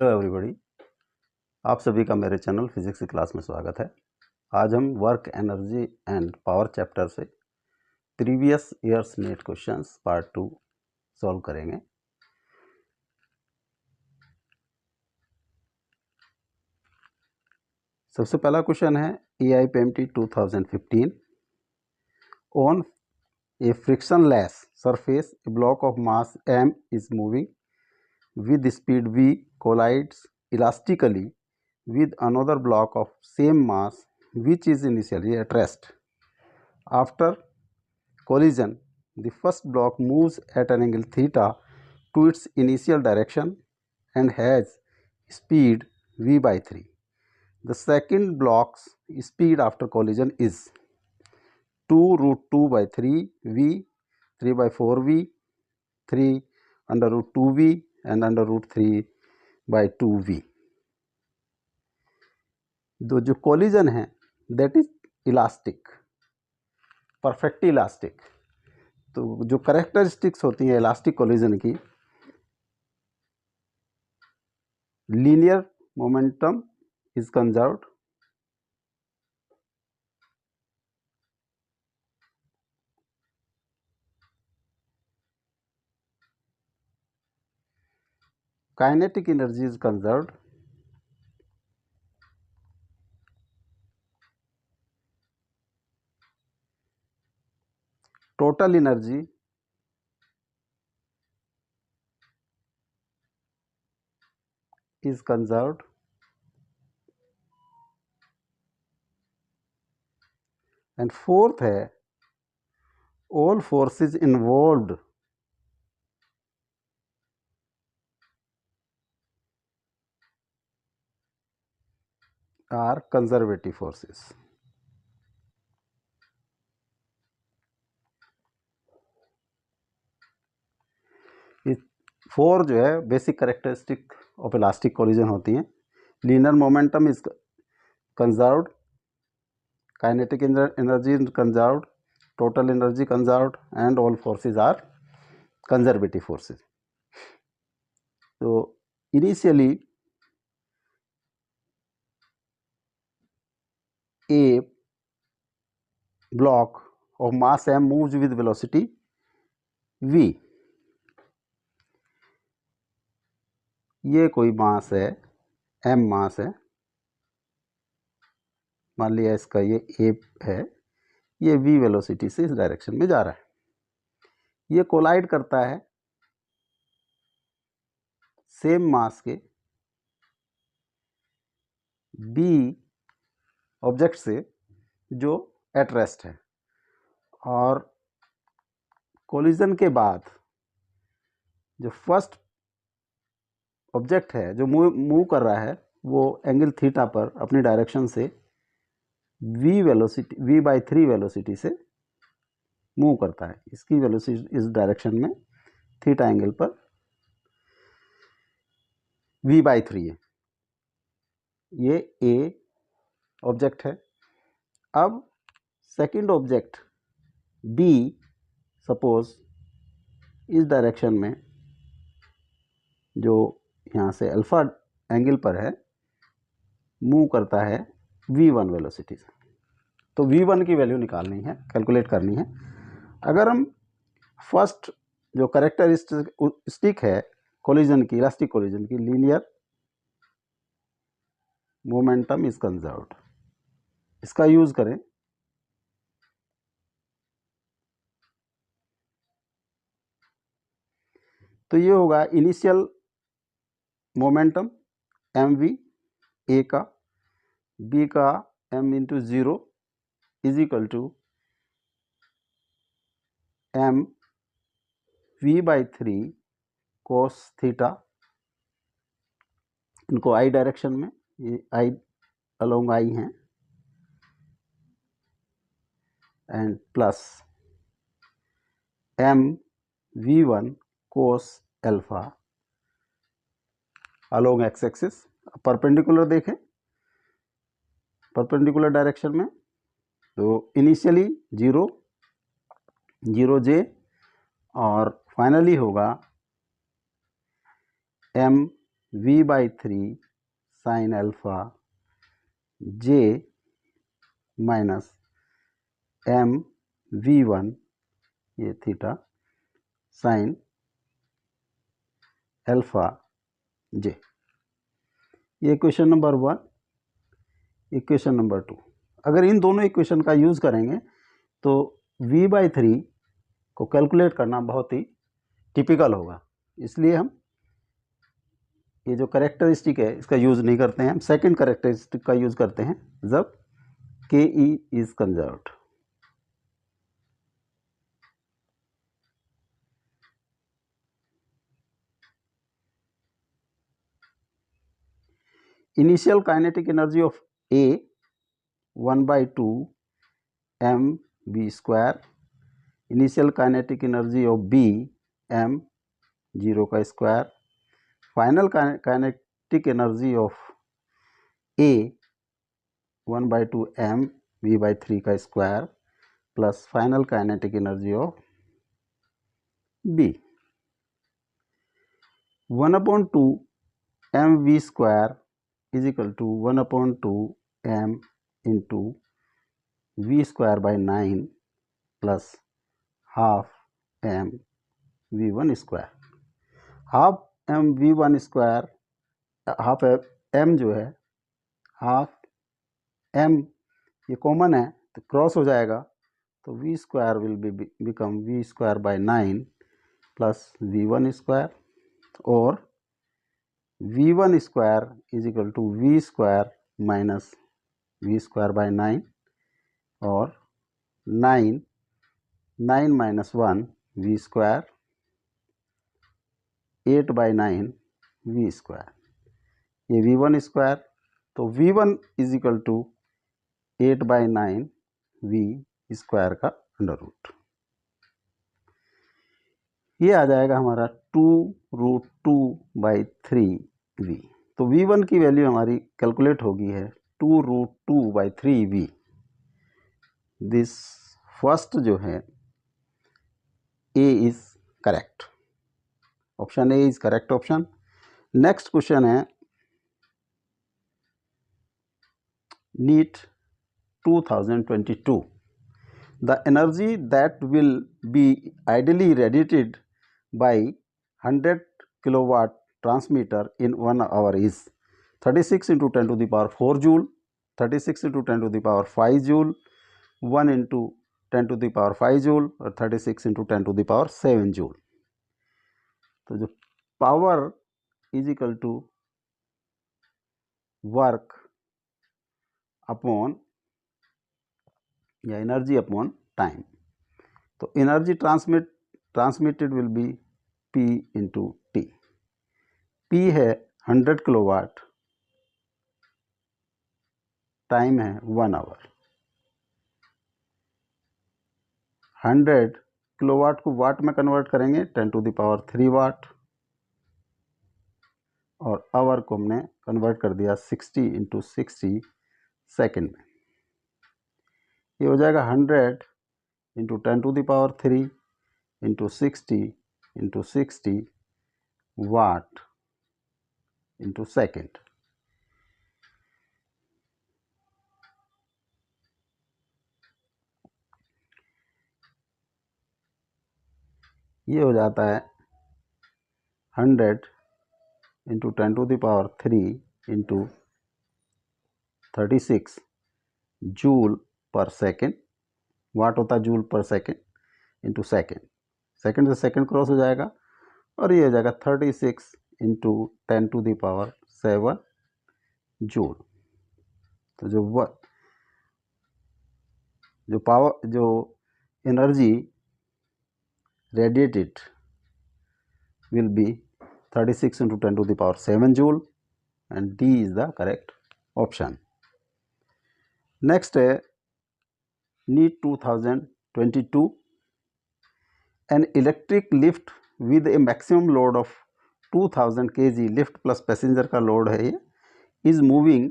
Hello everybody, आप सभी का मेरे चैनल फिजिक्स की क्लास में स्वागत है। आज हम work energy and power chapter से previous years NEET questions part 2 solve करेंगे। सबसे पहला क्वेश्चन है EIPMT 2015। On a frictionless surface a block of mass m is moving with speed v collides elastically with another block of same mass which is initially at rest. After collision, the first block moves at an angle theta to its initial direction and has speed v by 3. The second block's speed after collision is 2 root 2 by 3 v, 3 by 4 v, 3 under root 2 v and under root 3 by 2 v. जो collision है that is elastic, perfectly elastic. तो जो characteristics होती हैं elastic collision की, linear momentum is conserved, kinetic energy is conserved, total energy is conserved, and fourth है all forces involved are conservative forces. Four जो है basic characteristic of elastic collision होती हैं। Linear momentum is conserved, kinetic energy conserved, total energy conserved and all forces are conservative forces. तो initially a block of mass m moves with velocity v। ये कोई मास है, m मास है, मान लिया इसका ये a है, ये v वेलोसिटी से इस डायरेक्शन में जा रहा है। ये कोलाइड करता है सेम मास के b ऑब्जेक्ट से जो एट रेस्ट है, और कोलिजन के बाद जो फर्स्ट ऑब्जेक्ट है जो मूव कर रहा है वो एंगल थीटा पर अपनी डायरेक्शन से v velocity v by 3 velocity से मूव करता है। इसकी वेलोसिटी इस डायरेक्शन में थीटा एंगल पर v by 3 है। ये a ऑब्जेक्ट है। अब सेकंड ऑब्जेक्ट b सपोज इस डायरेक्शन में जो यहाँ से अल्फा एंगल पर है मूव करता है v1 वेलोसिटी से। तो v1 की वैल्यू निकालनी है, कैलकुलेट करनी है। अगर हम फर्स्ट जो करेक्टरिस्टिक है कोलिजन की, इलास्टिक कोलिजन की, लीनियर मोमेंटम इज कंजर्व्ड, इसका यूज करें तो ये होगा इनिशियल मोमेंटम mv a का, b का m into 0 is equal to m v by 3 cos theta, इनको i डायरेक्शन में, ये i अलोंग i हैं, and plus m v1 cos alpha along X axis. Perpendicular देखें, परपेंडिकुलर डायरेक्शन में तो initially 0 0j और फाइनली होगा m v/3 sin alpha j minus m v1 ये थीटा साइन अल्फा जे। ये इक्वेशन नंबर 1। इक्वेशन नंबर 2, अगर इन दोनों इक्वेशन का यूज़ करेंगे तो v/3 को कैलकुलेट करना बहुत ही टिपिकल होगा, इसलिए हम ये जो करेक्टरिस्टिक है इसका यूज़ नहीं करते हैं। हम सेकंड करेक्टरिस्टिक का यूज़ करते हैं जब K E is conserved. Initial kinetic energy of A 1/2 mv², initial kinetic energy of B m0 का square, final kinetic energy of A 1/2 mv/3 का square plus final kinetic energy of B 1/2 mv² is equal to 1/2 m into v²/9 plus half m v1²। Half m v1², half m जो है, half m ये common है तो cross हो जाएगा, तो v² will become v²/9 plus v1² और v1² is equal to v² minus v²/9 और 9 माइनस 1 v², 8/9 v²। ये v1², तो v1 is equal to 8/9 v² का अंडर रूट। ये आ जाएगा हमारा 2√2/3v। तो v1 की वैल्यू हमारी कैलकुलेट होगी है 2√2/3v। दिस फर्स्ट जो है A is correct, option A is correct option. Next question है NEET 2022। The energy that will be ideally radiated by 100 kilowatt transmitter in 1 hour is 36 into 10 to the power 4 joule, 36 into 10 to the power 5 joule, 1 into 10 to the power 5 joule और 36 into 10 to the power 7 joule। तो जो power is equal to work upon या energy upon time, तो energy transmitted will be P into T. P है 100 kilowatt, time है 1 our. 100 kilowatt को वाट में convert करेंगे 10 टू द पावर 3 वाट और आवर को हमने कन्वर्ट कर दिया 60 इंटू 60 सेकेंड में। ये हो जाएगा 100 into 10 to the power 3 into 60 watt into second. ये हो जाता है 100 into 10 to the power 3 into 36 joule per second. Watt होता है joule per second into second, second से सेकेंड क्रॉस हो जाएगा और ये हो जाएगा 36 into 10 to the power 7 joule. तो जो energy radiated will be 36 into 10 to the power 7 joule and D is the correct option. Next है NEET 2022। An electric lift with a maximum load of 2000 kg lift plus passenger का load है ये is moving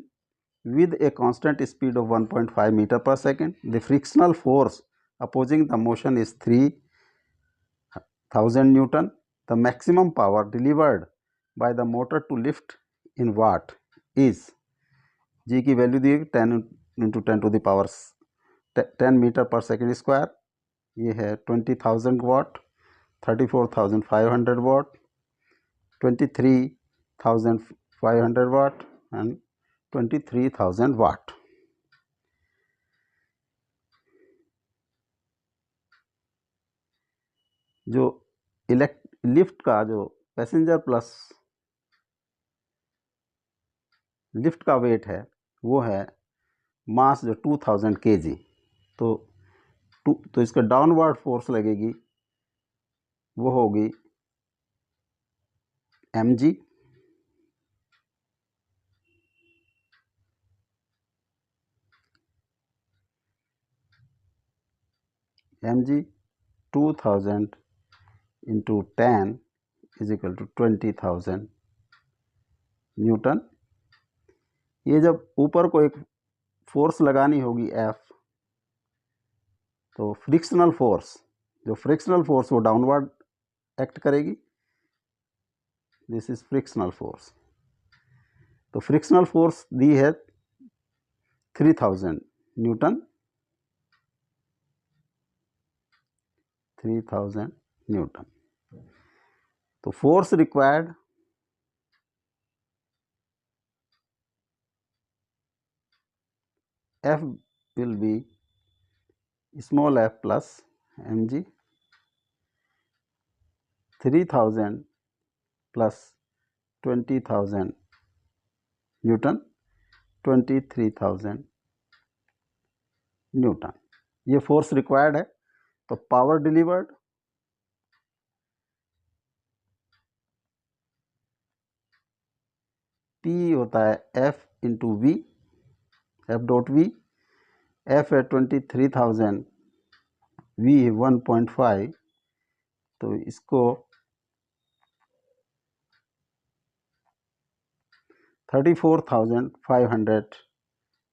with a constant speed of 1.5 meter per second. The frictional force opposing the motion is 3000 Newton. The maximum power delivered by the motor to lift in watt is, G की value दी 10 into 10 to the power 10 metre per second square, ये है 20,000 वाट, 34,500 वाट, 23,500 वाट and 23,000 वाट। जो lift का जो passenger plus lift का wait है वो है मास जो 2000 kg, तो इसका डाउनवर्ड फोर्स लगेगी वो होगी mg, mg 2000 into 10 is equal to 20,000 newton. ये जब ऊपर को एक फोर्स लगानी होगी F, तो फ्रिक्शनल फोर्स वो डाउनवर्ड एक्ट करेगी, दिस इज फ्रिक्शनल फोर्स। तो फ्रिक्शनल फोर्स दी है 3000 न्यूटन, 3000 न्यूटन। तो force required F will be small f plus mg, 3000 plus 20,000 newton, 23,000 newton. ये फोर्स रिक्वायर्ड है। तो पावर डिलीवर्ड P होता है F into V, F dot V, F है 23,000, V है 1.5, तो इसको 34,500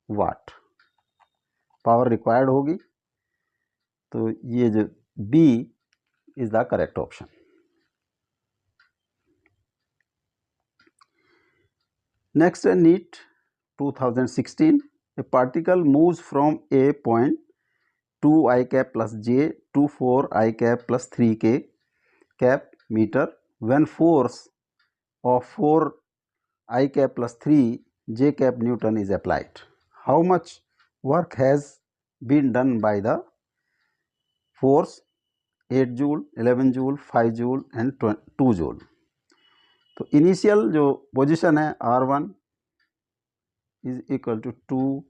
वाट पावर रिक्वायर्ड होगी। तो ये जो B is the correct option. Next है NEET 2016, a particle moves from a point 2 I cap plus j to 4 I cap plus 3 k cap meter when force of 4 I cap plus 3 j cap Newton is applied. How much work has been done by the force? 8 joule, 11 joule, 5 joule and 2 joule. तो initial जो position है R1 is equal to 2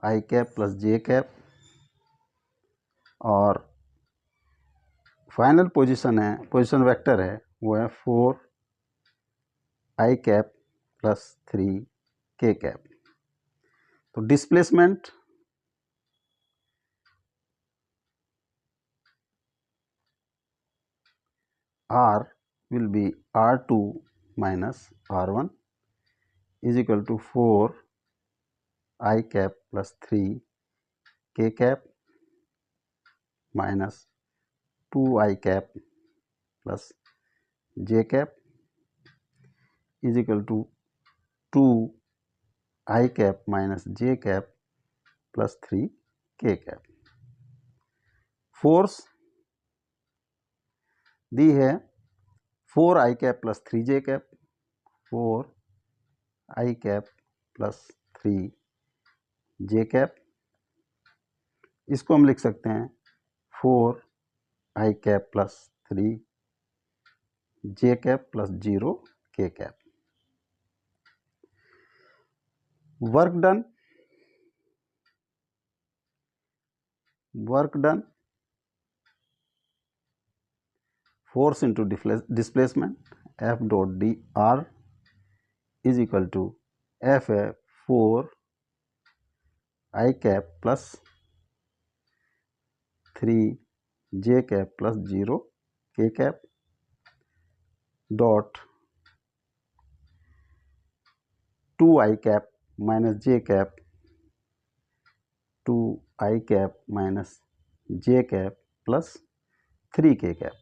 I cap plus J cap, और final position vector है वो है 4 I cap plus 3 K cap. तो displacement R will be R2 minus R1 is equal to 4 I cap plus 3 K cap minus 2 I cap plus J cap is equal to 2 I cap minus J cap plus 3 K cap। Force दी है 4 I cap plus 3 J cap, 4 I cap plus 3 J cap। इसको हम लिख सकते हैं 4 I cap plus 3 J cap plus 0 K cap। Work done force into displacement F dot D R is equal to F है 4 I cap plus 3 J cap plus 0 K cap dot 2 I cap minus J cap, 2 I cap minus J cap plus 3 K cap,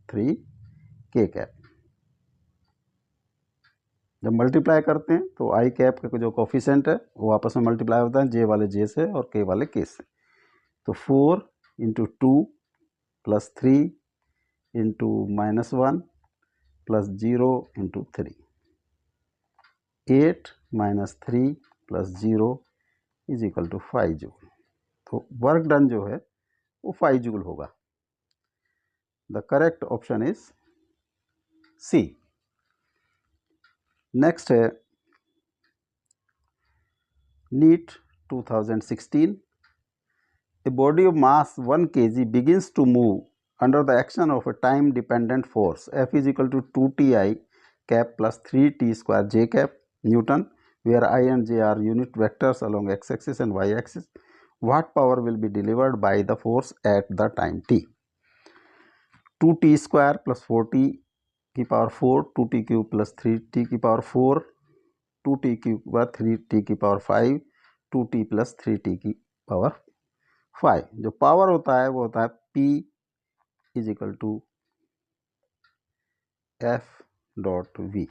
3 K cap. जब multiply करते हैं तो आई cap का जो coefficient है वो आपस में मल्टीप्लाई होता है जे वाले जे से और के वाले के से। तो 4 into 2 plus 3 into -1 plus 0 into 3, 8 minus 3 plus 0 is equal to 5 joule. तो वर्क डन जो है वो 5 जूल होगा। The correct option is C. Next है NEET 2016। A body of mass 1 kg begins to move under the action of a time dependent force F is equal to 2ti cap plus 3t square j cap Newton, where I and j are unit vectors along x axis and y axis. What power will be delivered by the force at the time t? 2t square plus 4t की power 4, 2t cube plus 3t की power 4, 2t cube व 3t की power 5, 2t plus 3t की power 5। जो power होता है वो होता है P is equal to F dot V.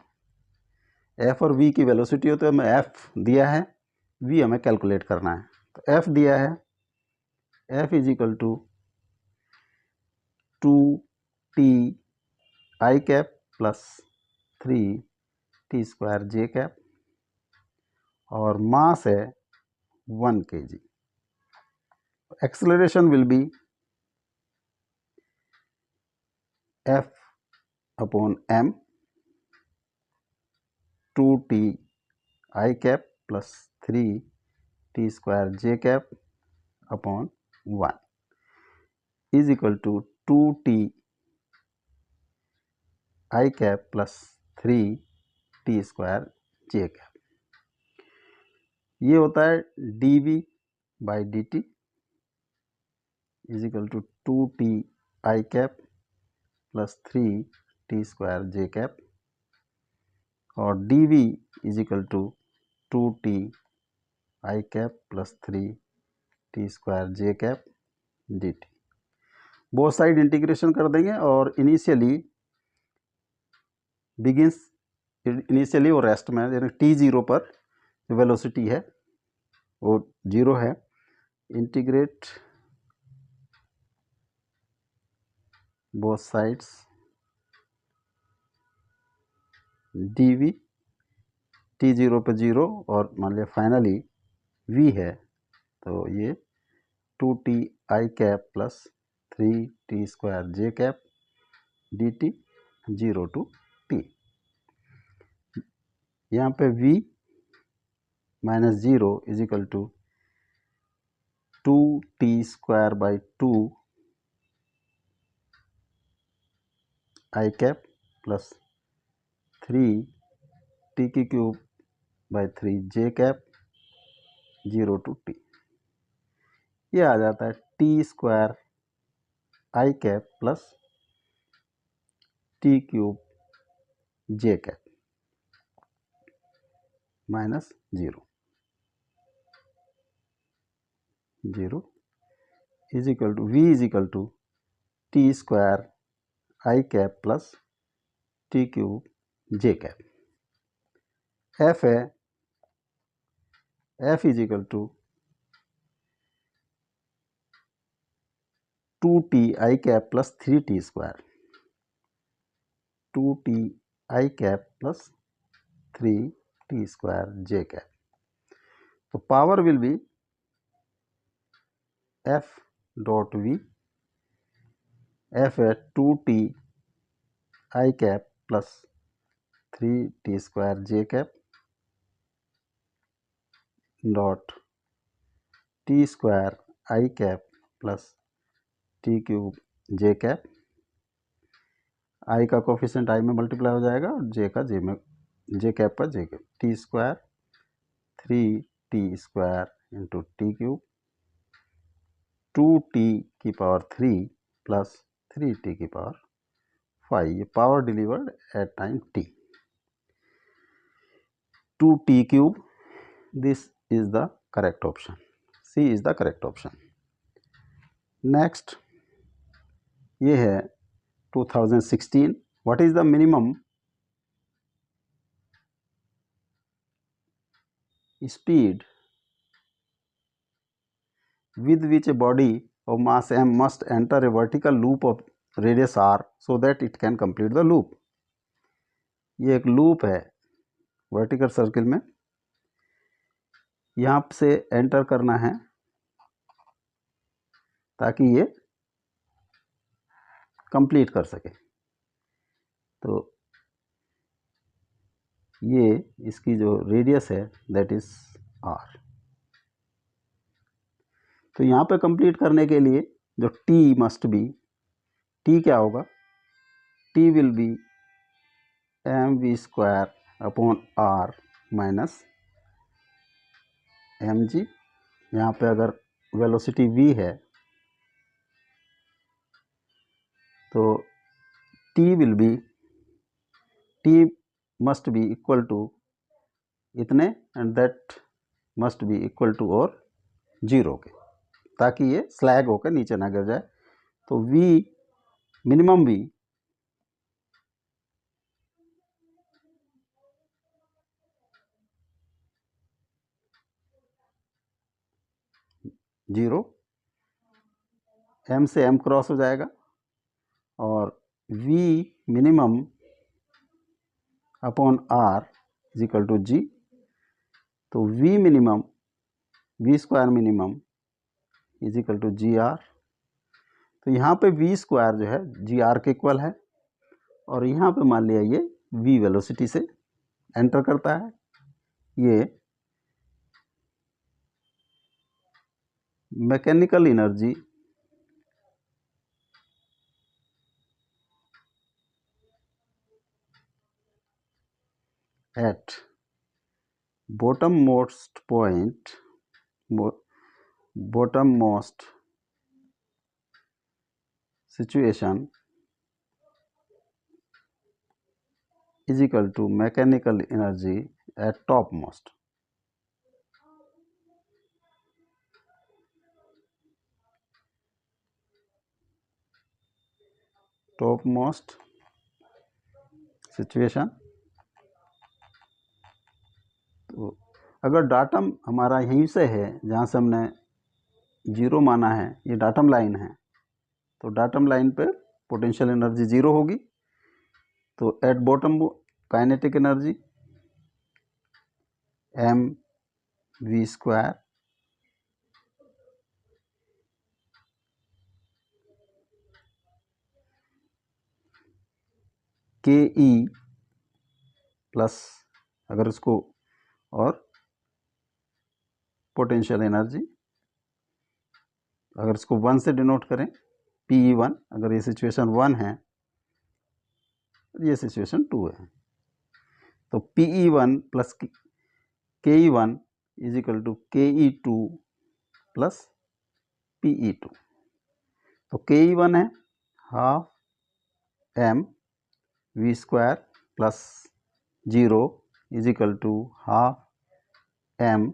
F और वी की वेलोसिटी होती है, हमें एफ दिया है, वी हमें कैलकुलेट करना है। तो एफ दिया है, F is equal to 2t I cap plus 3t square J cap, और मास है 1 kg। Acceleration will be F upon M, 2t I cap plus 3t square J cap upon 1 is equal to 2t I cap plus 3t square J cap. ये होता है dv by D T is equal to 2t I cap plus 3t square J cap, और dv is equal to 2t I cap plus 3t square J cap D T. Both side integration कर देंगे और initially begins, initially वो rest में, यानी t0 पर जो velocity है वो 0 है। Integrate both sides dv, t0 पे 0 और मान लिया फाइनली v है, तो ये 2t I cap plus 3t square J cap D T 0 to t। यहाँ पे v minus 0 is equal to 2t square by 2 I cap plus 3t की cube by 3 J cap 0 to t। ये आ जाता है t square I cap plus t cube J cap minus 0 is equal to v is equal to t square I cap plus t cube J cap. f है, f is equal to 2t I cap plus 3t square, 2t I cap plus 3t square J cap. तो power will be f dot v, f है 2t I cap plus 3t square J cap dot t square I cap plus t cube J cap. I का coefficient आई में multiply हो जाएगा और जे का जे में, J cap का J cap, t square 3t square into T cube 2t की power 3 plus 3t की पावर 5। ये power delivered at time t, 2t cube. This is the correct option, C is the correct option. Next ये है 2016। What is the minimum speed with which a body of mass m must enter a vertical loop of radius r so that it can complete the loop. ये एक loop है vertical circle में, यहाँ से enter करना है ताकि ये कंप्लीट कर सके। तो ये इसकी जो रेडियस है दैट इज आर। तो यहाँ पे कंप्लीट करने के लिए जो टी मस्ट बी, टी क्या होगा, T will be M we square upon R minus M G. यहाँ पे अगर वेलोसिटी v है तो t will be, t must be equal to इतने and that must be equal to और 0 के, ताकि ये स्लैग होकर नीचे ना गिर जाए। तो v minimum v zero, m से m क्रॉस हो जाएगा और v minimum upon r is equal to g। तो v minimum, v square minimum is equal to G R. तो यहाँ पे v स्क्वायर जो है जी आर के इक्वल है और यहाँ पे मान लिया ये v वेलोसिटी से एंटर करता है। ये mechanical energy at bottommost point, bottommost situation is equal to mechanical energy at topmost. Topmost situation। तो अगर डाटम हमारा यहीं से है जहाँ से हमने 0 माना है, ये डाटम लाइन है, तो डाटम लाइन पे पोटेंशियल एनर्जी 0 होगी। तो at bottom kinetic energy M we square K E plus, अगर इसको और पोटेंशियल एनर्जी अगर इसको 1 से डिनोट करें PE1, अगर ये सिचुएशन 1 है, ये सिचुएशन 2 है, तो PE1 plus KE1 is equal to KE2 plus PE2। तो KE1 है half M we square plus 0 is equal to half M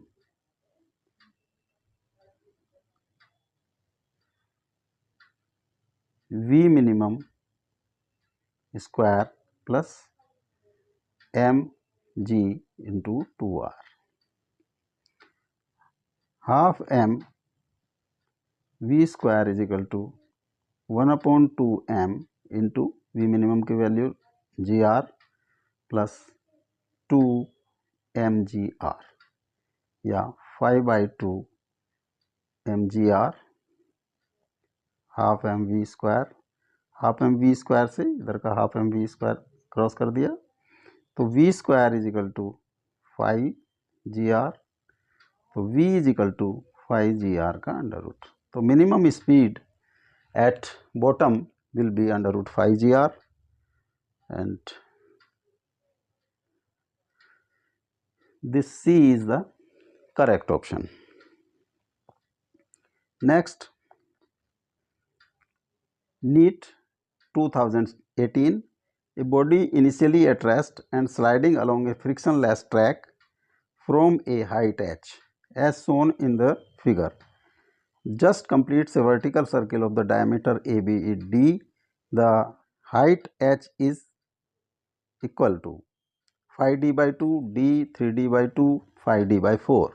V minimum square plus M G into 2R। Half M we square is equal to 1/2m into V minimum की value GR plus 2mgr या 5/2 mgr half M we square. Half M we square से इधर का half M we square cross कर दिया, तो V square is equal to 5gr। तो v is equal to 5gr का अंडर रूट। तो minimum speed at bottom will be under root 5gr and this C is the correct option. Next, NEET 2018, a body initially at rest and sliding along a frictionless track from a height h as shown in the figure just completes a vertical circle of the diameter AB D. The height h is equal to 5d/2, d 3d/2, 5d/4.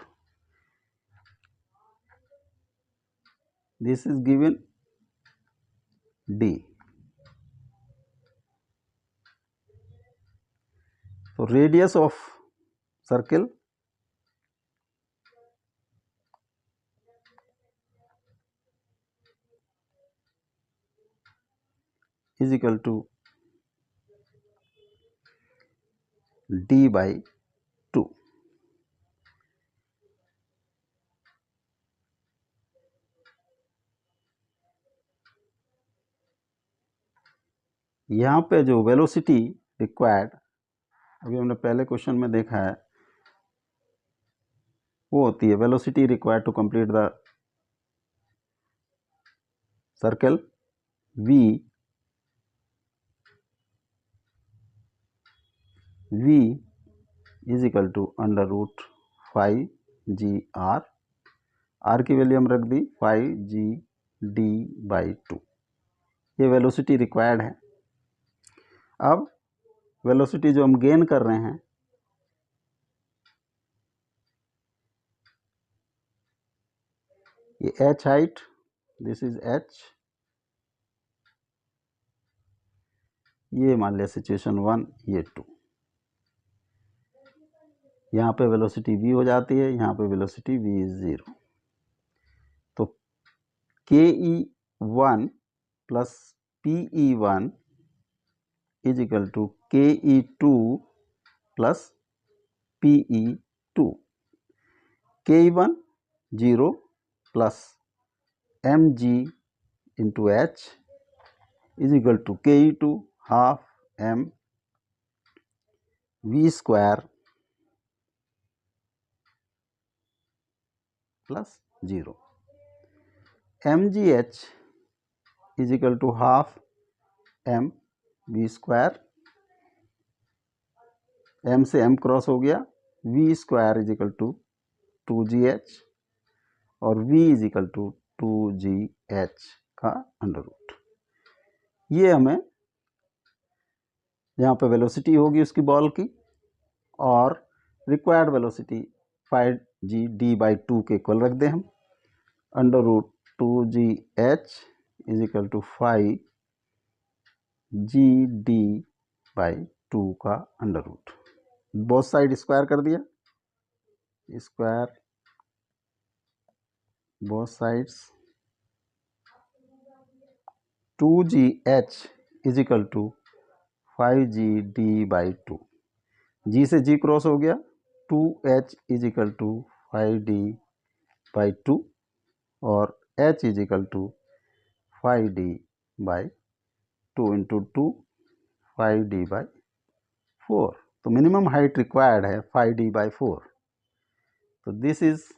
This is given d. So radius of circle is equal to d/2. यहाँ पे जो velocity required, अभी हमने पहले question में देखा है, वो होती है velocity required to complete the circle v is equal to √5gr. r की वैल्यू हम रख दी 5gd/2. ये वेलोसिटी रिक्वायर्ड है. अब वेलोसिटी जो हम गेन कर रहे हैं, ये h height, this is h, ये मान लिया सिचुएशन 1, ये 2. यहाँ पे वेलोसिटी v हो जाती है, यहाँ पे वेलोसिटी v इज 0. तो ke1 plus pe1 is equal to ke2 plus pe2. ke1 0 plus mg into h is equal to ke2 half m v square plus 0. mgh is equal to half m v square, m से m cross हो गया, v square is equal to 2gh और v is equal to 2gh का under root. ये हमें यहाँ पे velocity होगी उसकी बॉल की, और रिक्वायर्ड वेलोसिटी 5gd/2 के इक्वल रख दें हम. Under root 2gh is equal to 5gd/2 का under root. Both side square कर दिया, square both sides. 2gh is equal to 5gd/2. g से g क्रॉस हो गया, 2h is equal to 5d/2 और h is equal to 5d/2 into 2 5d/4. तो minimum height required है 5d/4. तो this is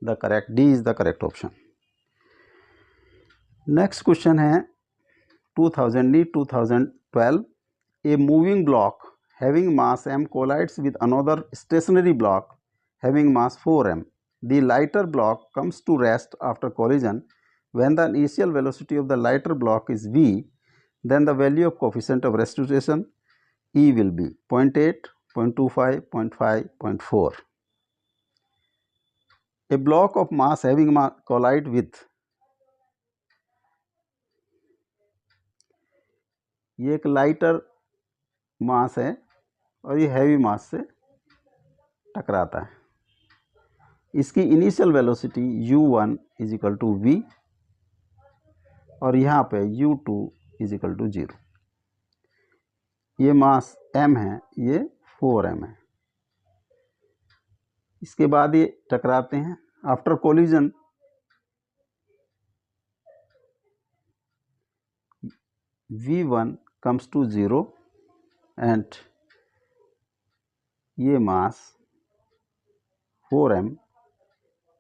the correct, D is the correct option. Next question है 2012. A moving block having mass m collides with another stationary block having mass 4m. The lighter block comes to rest after collision. When the initial velocity of the lighter block is v, then the value of coefficient of restitution E will be 0.8, 0.25, 0.5, 0.4. A block of mass having collide with, ये एक lighter मास है और ये heavy मास से टकराता है. इसकी initial velocity u1 is equal to v और यहाँ पे u2 इज इक्वल टू 0. ये मास m है, ये 4m है. इसके बाद ये टकराते हैं. After collision v1 comes to 0 and ये मास 4m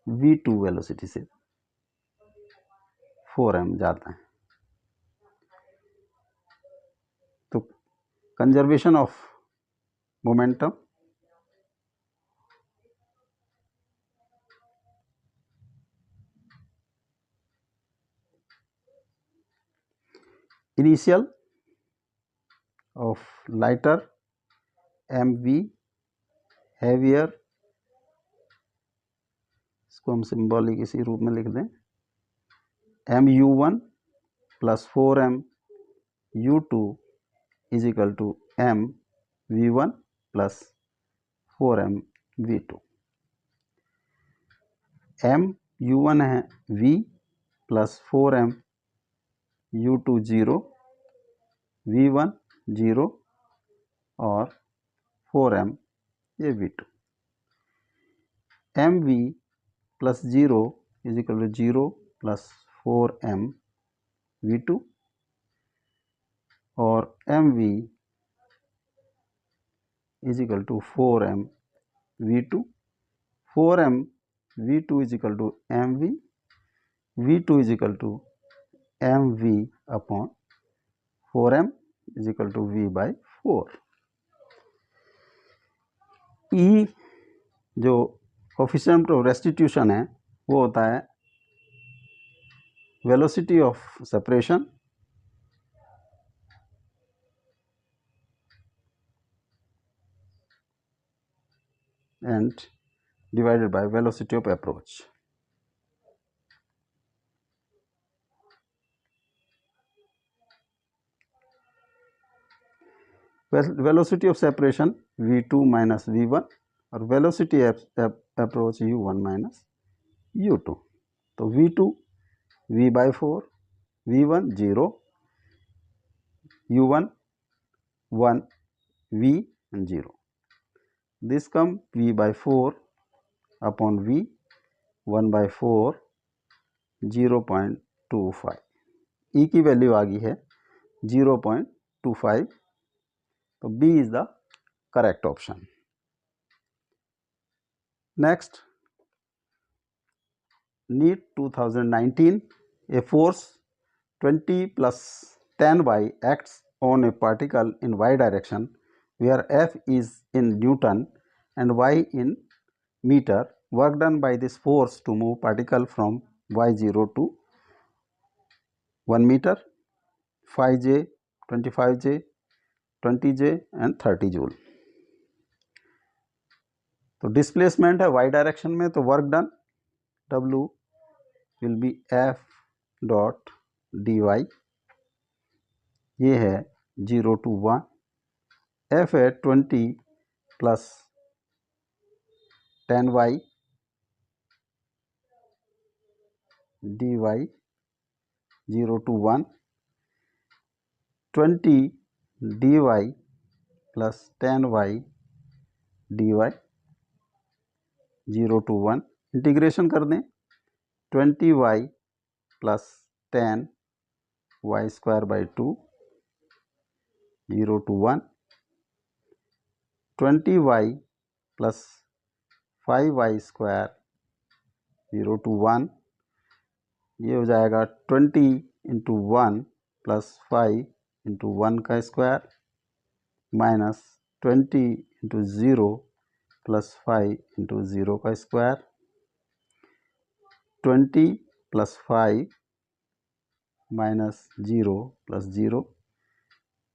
v2 वेलोसिटी से 4m जाता है. तो conservation of momentum, initial of lighter m v heavier, इसको हम सिंबॉलिक इसी रूप में लिख दें, m u one plus 4m u two is equal to m v one plus 4m v two. M u one है v plus 4m u two 0, v one 0 और 4m ये v two. M v plus 0 is equal to 0 plus 4m v two और M we is equal to 4m v two. 4m v two is equal to m v two is equal to m v upon 4m is equal to v by 4। E जो coefficient of restitution है वो होता है velocity of separation and divided by velocity of approach. Velocity of separation v2 minus v1 और velocity approach u1 minus u2। तो v2 v by 4, v1 0, u1 1, v and 0। This come v by 4 upon v 1 by 4 0.25। E की value आ गई है 0.25। तो B is the correct option. Next, NEET 2019, a force 20 plus 10y acts on a particle in y direction where F is in Newton and y in meter. Work done by this force to move particle from y0 to 1 meter, 5j, 25j, 20j and 30 joule. तो displacement है y direction में, तो work done W will be F dot dy। ये है 0 to 1, F है 20 plus 10y dy 0 to 1, 20 dy plus 10y dy 0 to 1। Integration कर दें, 20y plus 10y square by 2 0 to 1, 20y plus 5y square 0 to 1। ये हो जाएगा 20 into 1 plus 5 into 1 का square minus 20 into 0 plus 5 into 0 का square, 20 plus 5 minus 0 plus 0,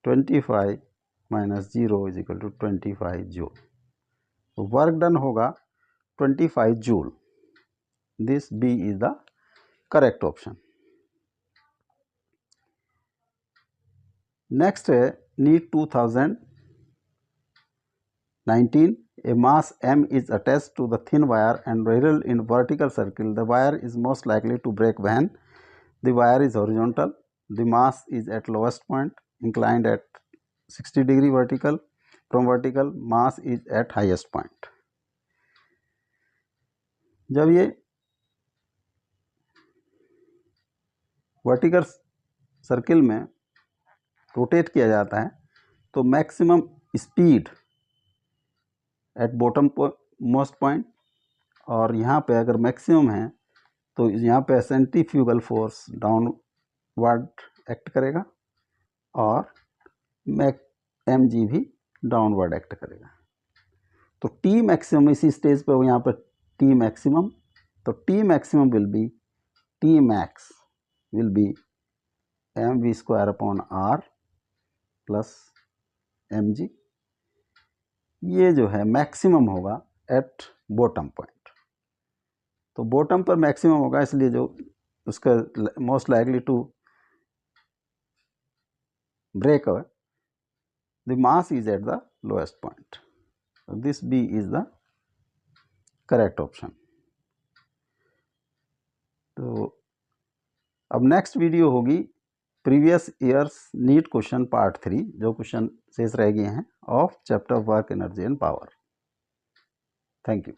25 minus 0 is equal to 25 joule. तो work done होगा 25 joule. This B is the correct option. Next है NEET 2019, a mass m is attached to the thin wire and railed in vertical circle. The wire is most likely to break when the wire is horizontal, the mass is at lowest point, inclined at 60 degree vertical, from vertical, mass is at highest point। जब ये vertical circle में rotate किया जाता है तो maximum speed at bottom most point, और यहाँ पे अगर मैक्सिमम है तो यहाँ पे सेंट्रीफ्यूगल फोर्स डाउनवर्ड एक्ट करेगा और एम जी भी डाउनवर्ड एक्ट करेगा। तो टी मैक्सिमम इसी स्टेज पे यहाँ पर टी मैक्सिमम, तो T maximum will be T max will be M we square upon r plus M g. ये जो है मैक्सिमम होगा एट बॉटम पॉइंट। तो बॉटम पर मैक्सिमम होगा, इसलिए जो उसका most likely to break the mass is at the lowest point. So this B is the correct option. तो अब नेक्स्ट वीडियो होगी previous years NEET question part 3, जो क्वेश्चन शेष रह गए हैं of chapter work energy and power. Thank you.